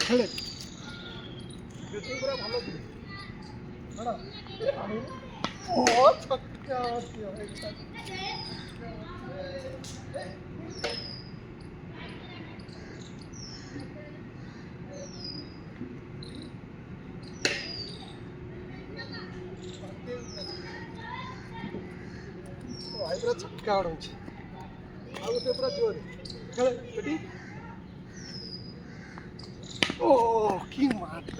ଖେଳେ ବ୍ୟାଟିଂ ପୁରା ଭଲ ଥିଲେ ଓ ଛକା ଭାଇ ପୁରା ଛକା ଉଡ଼ଉଛି ଆଉ ଗୋଟେ ପୁରା ଜୋରେ ଖେଳେ ବ୍ୟାଟିଂ ଓ କି ମାଠ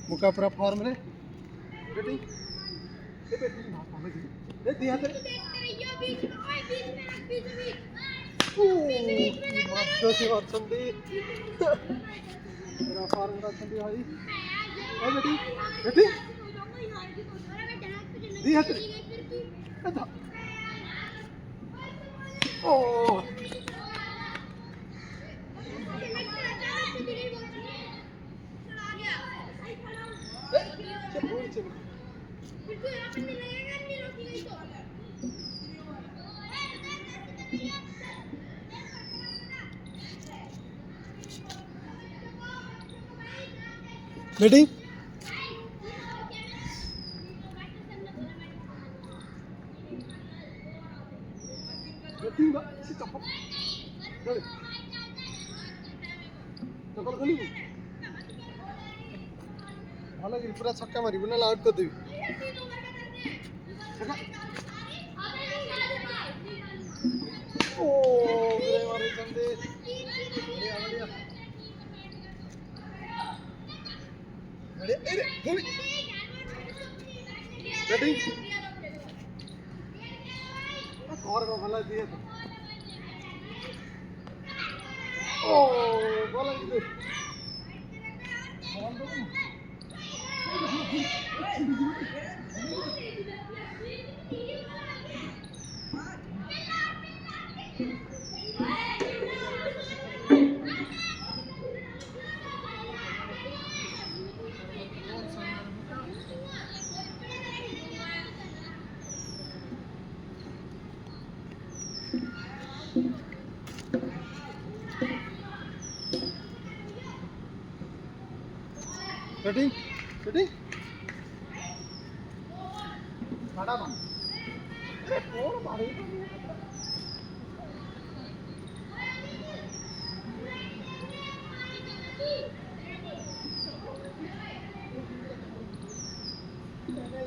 मुका पूरा फॉर्म रे बेटी ए बेटी ना समझ ए दिया ते ओ मस्त से अछंदी पूरा फॉर्म रा अछंदी भाई ए बेटी बेटी दिया ते ओ बेटी बेटी बा से चप्पल चल चप्पल खोली भल कि पूरा छक्का मारिबु ना आउट कर देबी ओ रे मारे चंदे बढ़िया बढ़िया बढ़िया ए रे खोली बेटी और को भला दिए तो ओ बोला कि बेटी बेटी बड़ा बन अरे कौन मारे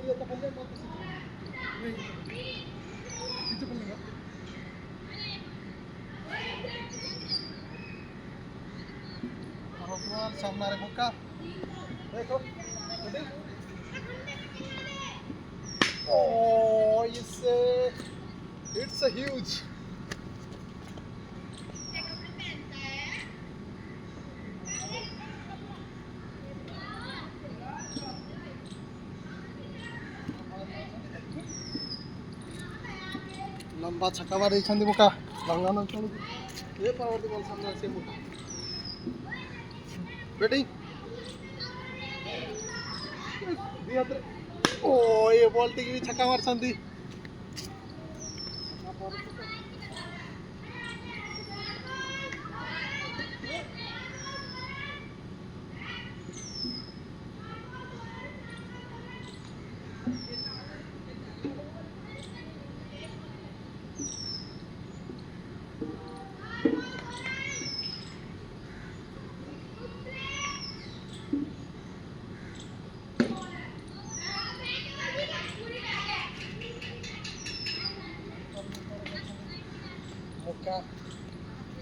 ये तो पहले मत नहीं ये तो पहले और सामने रे मुक्का देखो oh it's a huge लंबा छक्का मारी छंदी मुका लंगाना चलू ये पावर बॉल सामने से मुका बेटी दिया ओ ये बॉल टी भी छक्का मार संदी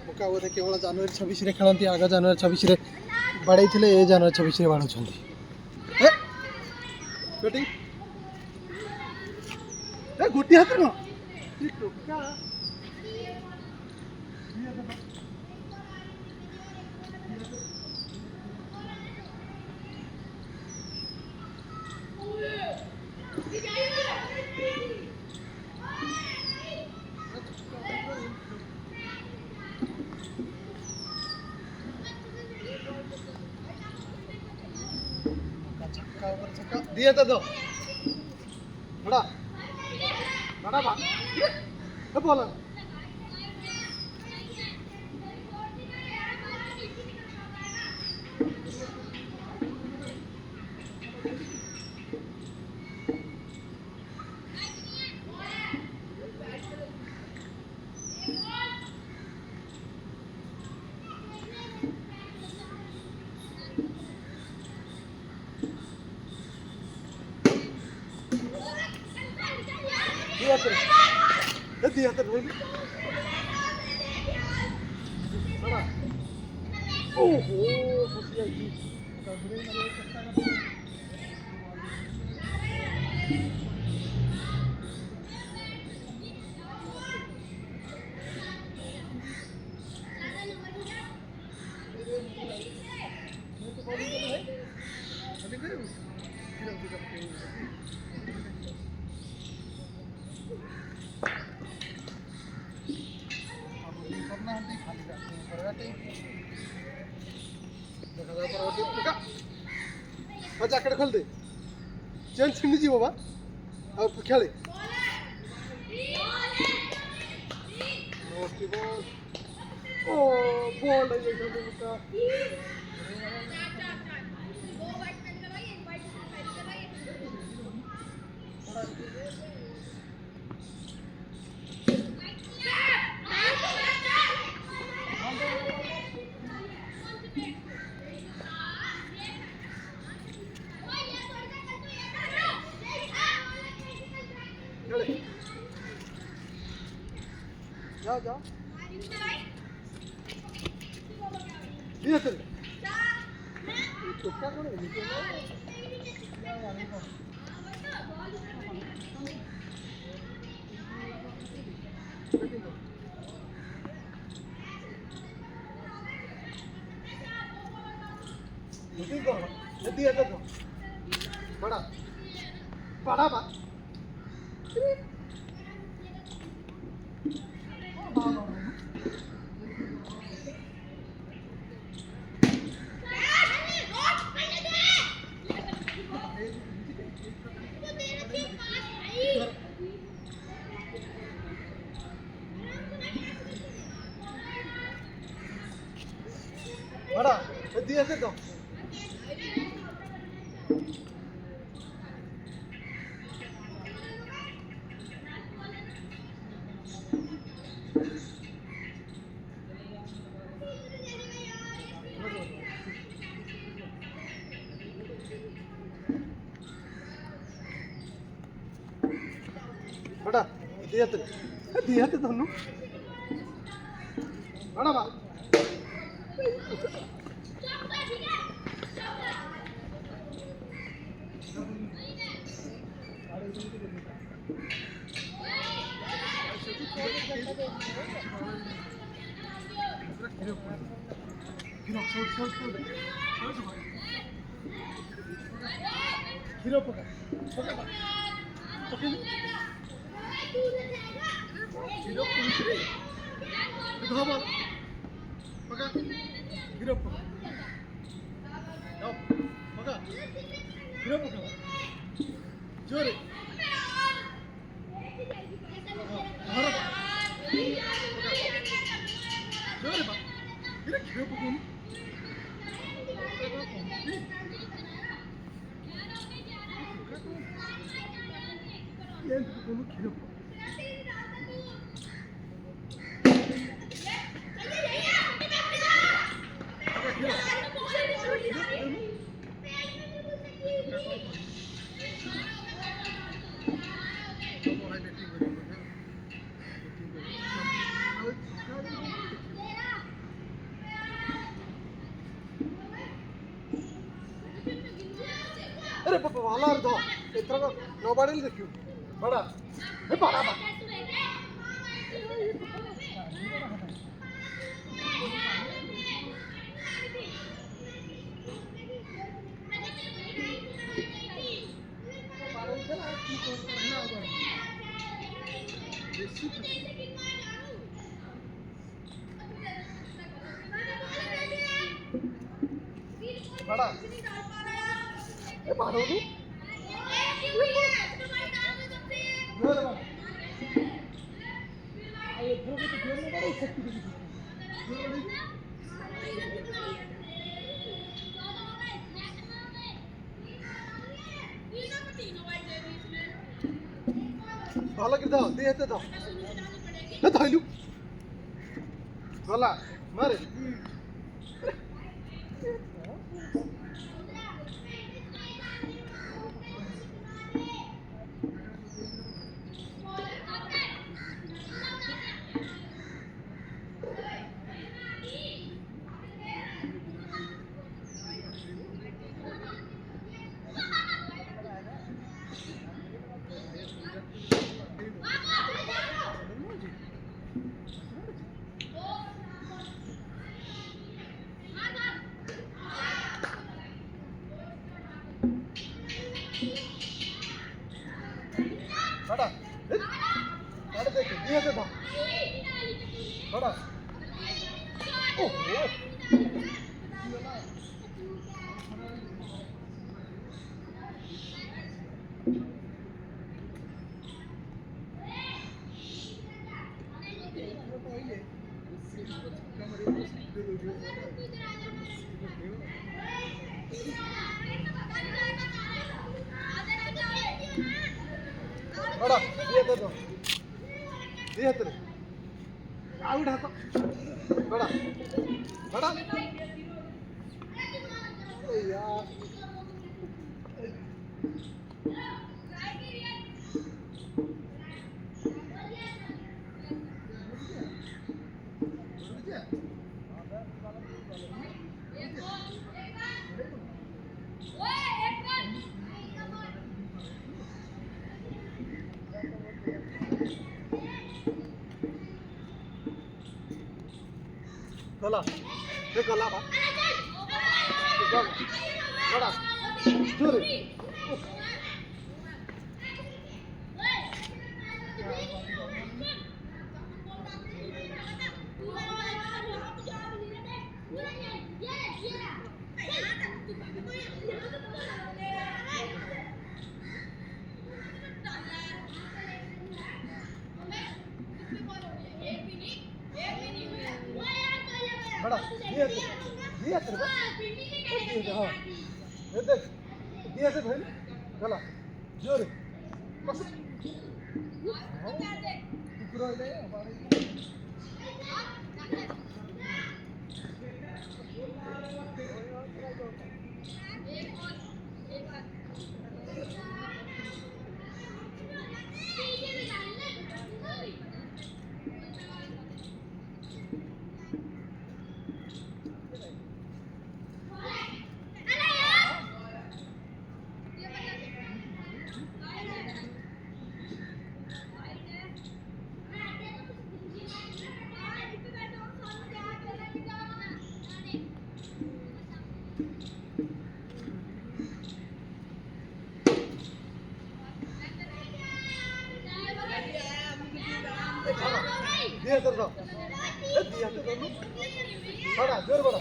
मुका बोधे केवल जनवरी 26 रे खेलती आग जनवरी 26 रे बाड़े थे ए जनवरी 26 रे बाड़ुंट बेटी गोटे हाथ न দিয়ে তো দাও বড়া বড়া বা বল দিয়ে হাতে ধরবি ওহো খুশি আছি ধরে মারার চেষ্টা করছি জ্যাকেট खोल दे चेन छिंडी जी बाबा अब खेले ओ बॉल है ये का जाओ जाओ ये चल टुक्का कौन है नीचे मीटिंग करो जल्दी आ जाओ बड़ा बड़ा बा बड़ा दिया से दो बड़ा दिया तो दोनों बड़ा बा हीरो पकड़ हीरो पुलिस रे धावा पकड़ हीरो पकड़ जाओ पकड़ हीरो पकड़ जोरे जोरे बा हीरो पकड़ ये कोनो हीरो अरे पापा वाला अर्ध इतना का नोबाडील देखियो बड़ा हे बड़ा बा बड़ा ए बाड़ोनु ଭଲ କି ଧ ଦେ ଏତେ ଧ ଏ ଧଇଲୁ ଗଲା ମାରେ बड़ा बड़ा देख दिया तो था बड़ा ओहो बड़ा दिया तो दिया तेरे आउट हाथ बड़ा बड़ा यार गला ये गला बा बड़ा जोर बड़ा दिया तेरे को हाँ ये देख दिया से भाई गला जोर बस पूरा ले हमारे दिया तेरे को दिया तेरे को बड़ा जोर बड़ा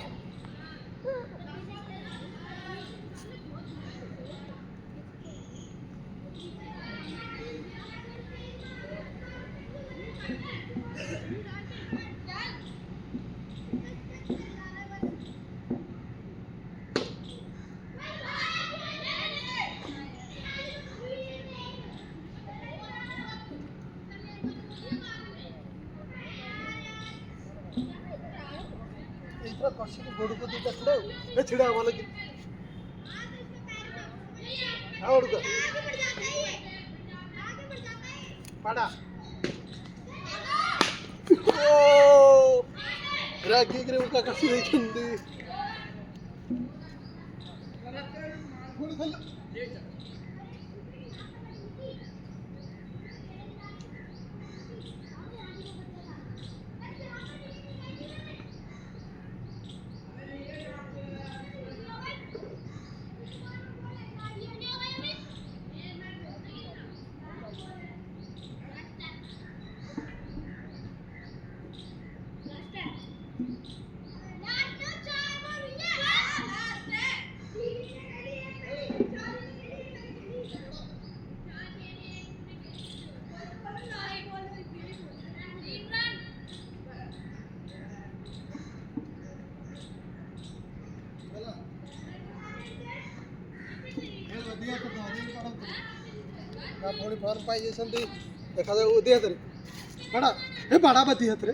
इतना कष्ट के गोड़ को दिखा छुड़ा ये छिड़ा वाला की हाँ उड़का पड़ा ओ रागी करे उनका कष्ट नहीं चंदी दिया तो थोड़ी फॉर्म पाई जैसे ଦେଖାଯାଉ ଦି ହାତରେ ବାଡ଼ା ଏ ବାଡ଼ା ବା ଦି ହାତରେ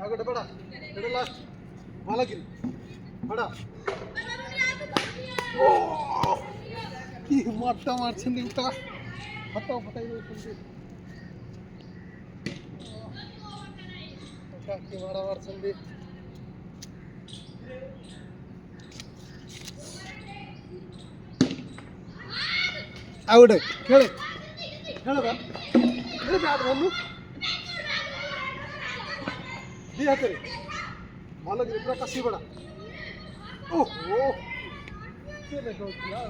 ଆଉ ଗୋଟେ ବାଡ଼ା ଏଟା ଲାଷ୍ଟ ଭଲ କିରି ବାଡ଼ା ଓ କି ମଟ ମାରୁଛନ୍ତି ଉଠା ହାତ ଫଟାଇ ଦେଉଛନ୍ତି କି ମାଡ଼ ମାରୁଛନ୍ତି ଆଉ ଗୋଟେ ଖେଳେ ଖେଳ ବା ବ୍ୟାଟ୍ ଧରନୁ ଦି ହାତରେ ଭଲ କିରି ପୁରା କଷି ପଡ଼ା ଓହୋ ସେ ଦେଖାଉଥିଲା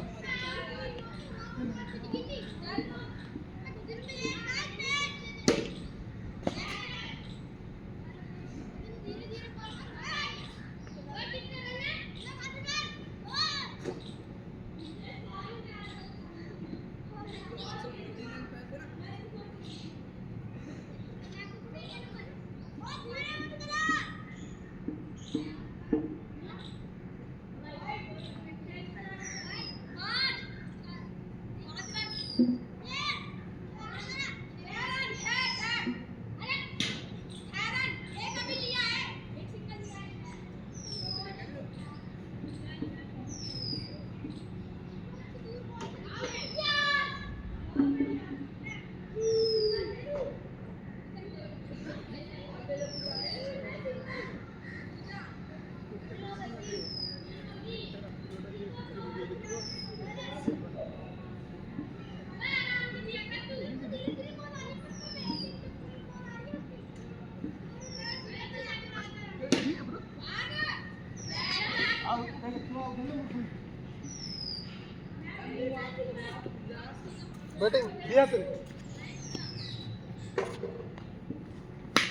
बैटिंग दिया तेरे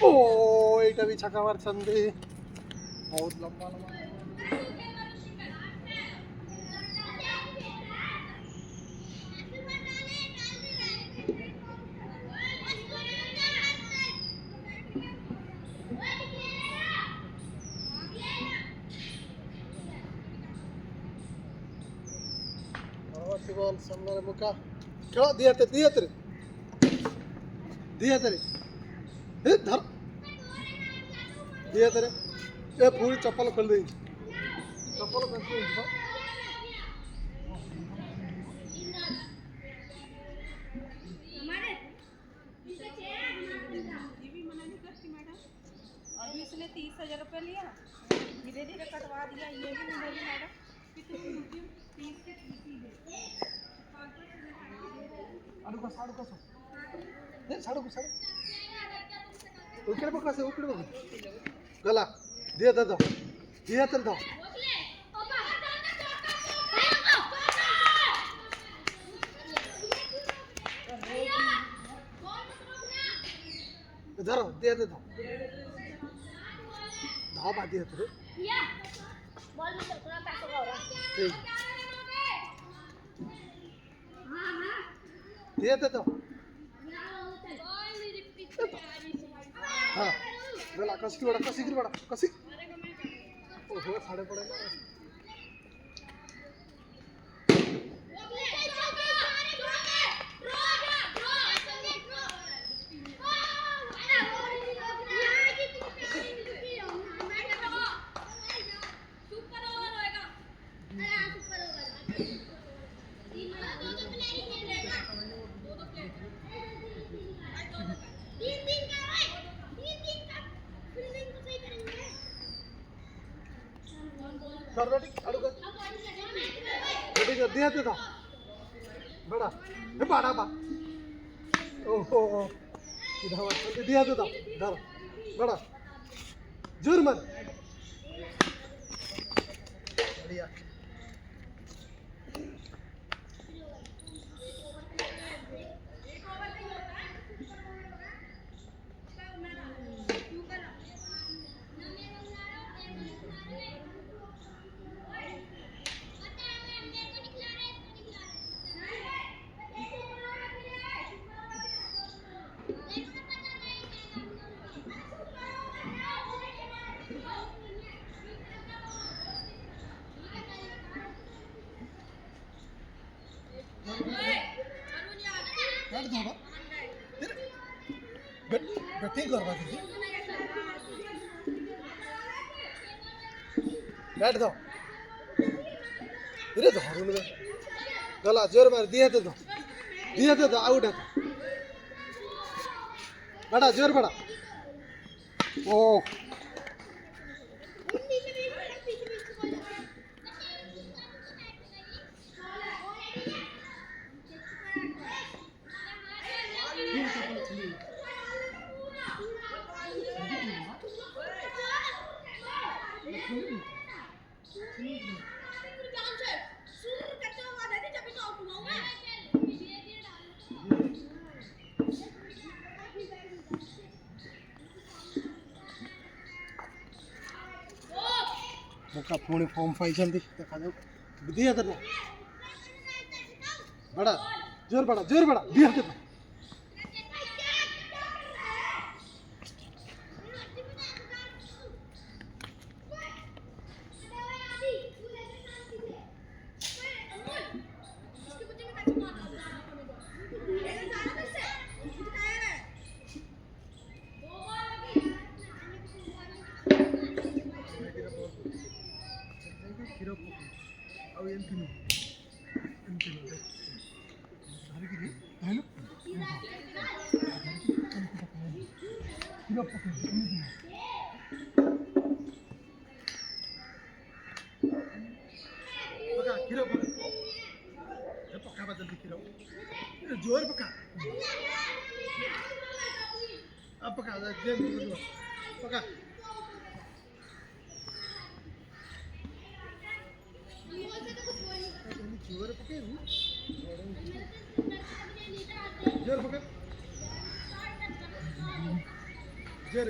ओ एटा भी छक्का मारछंदी बहुत लंबा लंबा बॉल सामने मुका खेलो दिया तेरे ए धर दिया तेरे ए पूरी चप्पल खोल दे चप्पल खोल दे अभी इसने 30,000 रुपये लिया धीरे धीरे कटवा दिया ये भी नहीं बोली मैडम कितनी 30 से 30 अडुका साडुका सो हे साडुका साडु उकडे बघ कसं उकडे बघ गला दिया तर दो धरो दिया तर दो धाव बात दिया तर बॉल में थोड़ा पैसा हो रहा ठीक दिया तर दो हाँ गला कसी बड़ा कसी ओहो साढ़े पड़े ना कर बैटिंग अड़ुगा बैटिंग दिया था बड़ा ये बड़ा बा ओहो इधर दिया था धर बड़ा जोर मत बढ़िया बैटिंग करवा दीजिए बैठ दो इरे धरून में गला जोर मार दिया दे दो आउट है बड़ा जोर बड़ा ओ मुका पुणी फॉर्म पाइछन्ति देखाजाऊ दिया तो बड़ा जोर बड़ा दिया तो अब एंतिनो धरिकिरी हैलो पका खीरो पका ए पका बा जल्दी खीरो जोर पका अब पका जेल पका जोर पके जोर पका जोर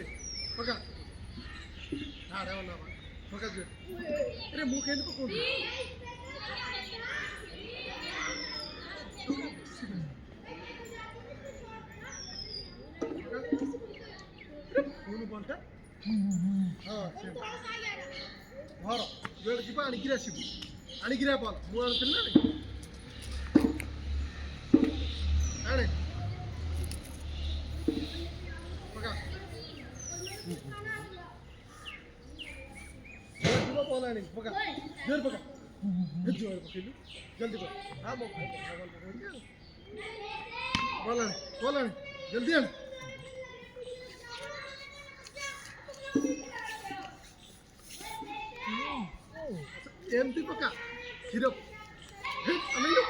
पका हाँ रे वाला पका जोर अरे मुंह के पको बोलता हाँ घर बेड जी आणिकी आसबू आणिकी बल मुझे ना आणे पका बल आने पका जोर पका जोर पकड़ू जल्दी पक हाँ बल आने जल्दी आने एमती पका खीरो अनिलू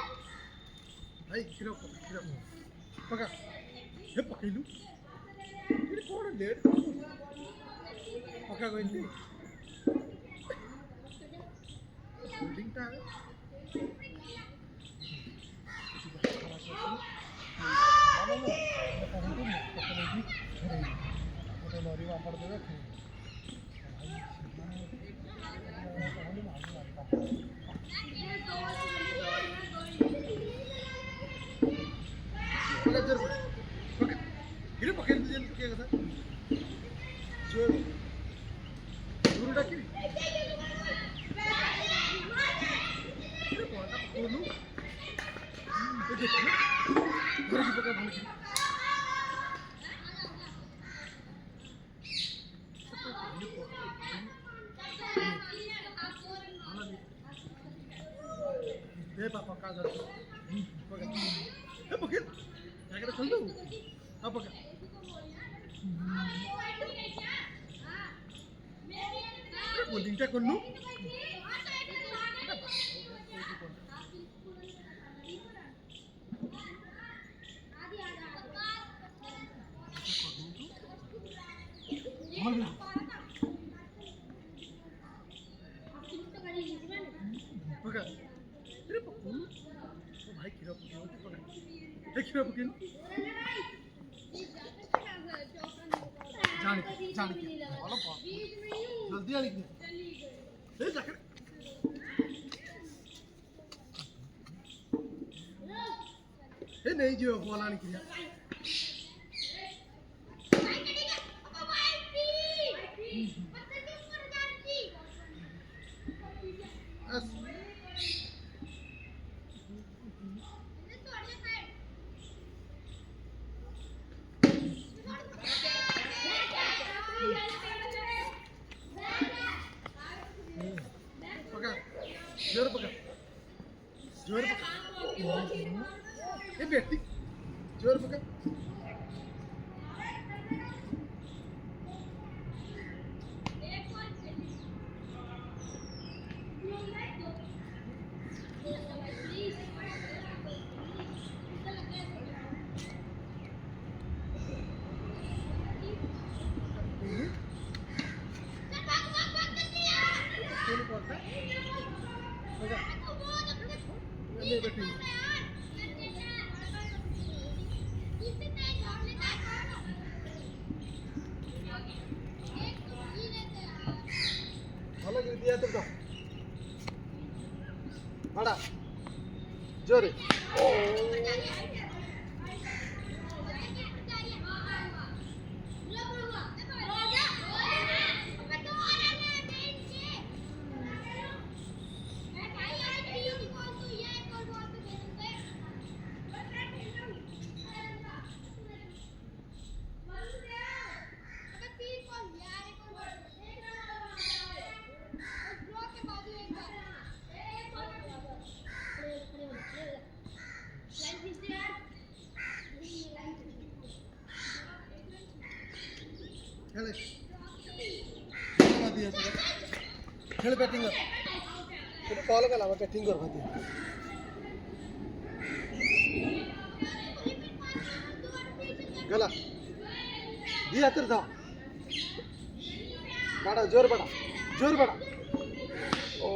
भाई खीरो पका हे पकैलू ये कौन लेट पका गई होल्डिंग टा लॉरी वापड़ देवे इरे पकड़ दीजिए तो क्या कहता जोर जोर डाकी इरे पॉइंट आप खोलू ये देखो घर की पकड़ भाग की दे पापा का जा पकड़ ए पकड़ क्या कर खोल दो अब पकड़ बोलिंग टा कर लूं पकड़ अरे पकड़ ओ भाई खीरा पकड़ ए खीरा पकड़ जाने वाला जल्दी आने की ए जाकर ए नहीं जो बोला नहीं किया दिया तो बड़ा जोरे खेले दिया खेल बैटिंग कर कॉल का लावा बैटिंग कर दिया गला दिया तेरे था बड़ा जोर बड़ा ओ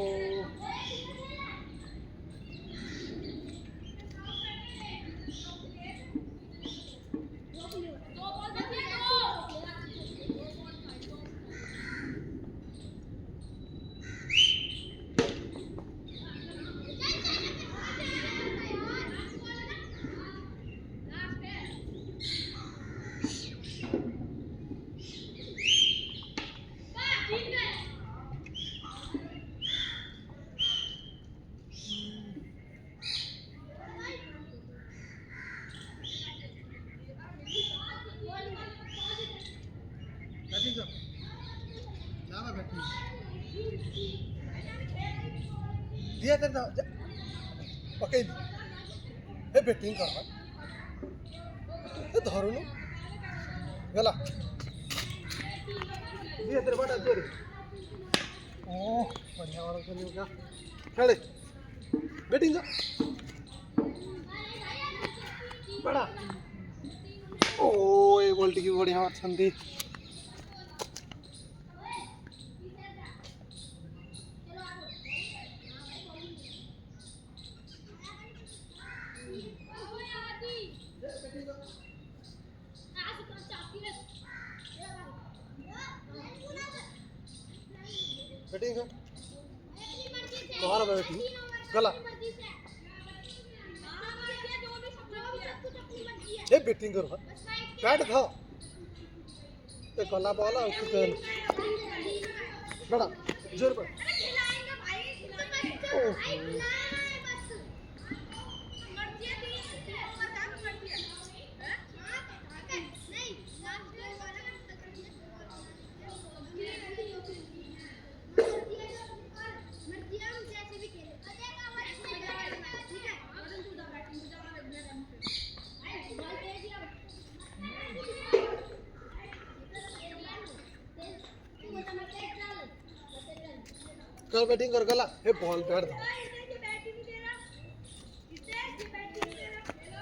बैटिंग कर जावा बैटिंग दिया तेरे था पकड़ हे बैटिंग कर ये धरो नो गला दिया तेरे बड़ा जोर ओ बढ़िया वाला खेल गया खेले बैटिंग कर बड़ा ओ ये बॉल की बढ़िया संधि बैटिंग कर तुम्हारा बैटिंग गला ये बैटिंग करो बैट था ये गला बॉल है उसको कर बड़ा जोर पर कर बैटिंग कर गला हे बॉल बैट था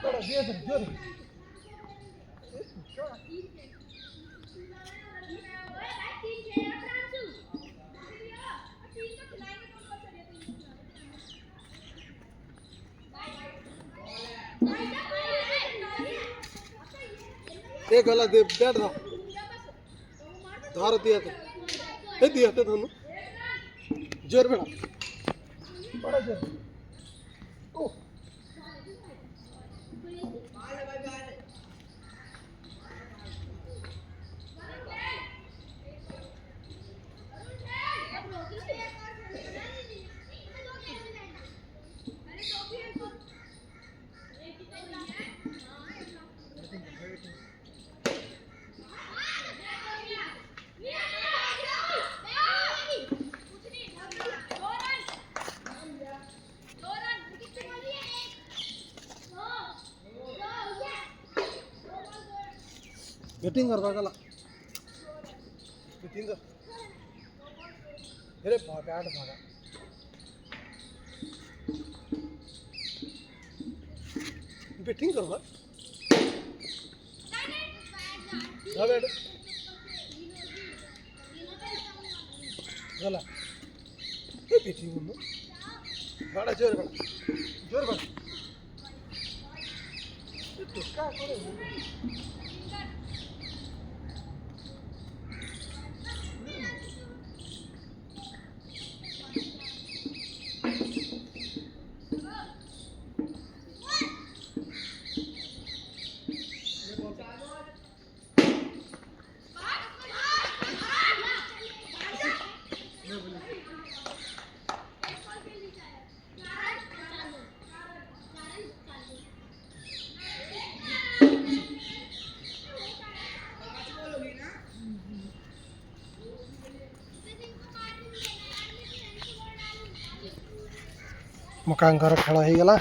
बड़ा दिया सर जोर ये गला दे बैट था धार दिया था हे दिया था दोनों जोर बड़ा जोर ओ बैटिंग कर गला बैटिंग कर अरे भागा बैटिंग कर बैठ गला ये बैटिंग बड़ा जोर बड़ा क्या करे ମକାଙ୍କର ଖେଳ ହେଇଗଲା।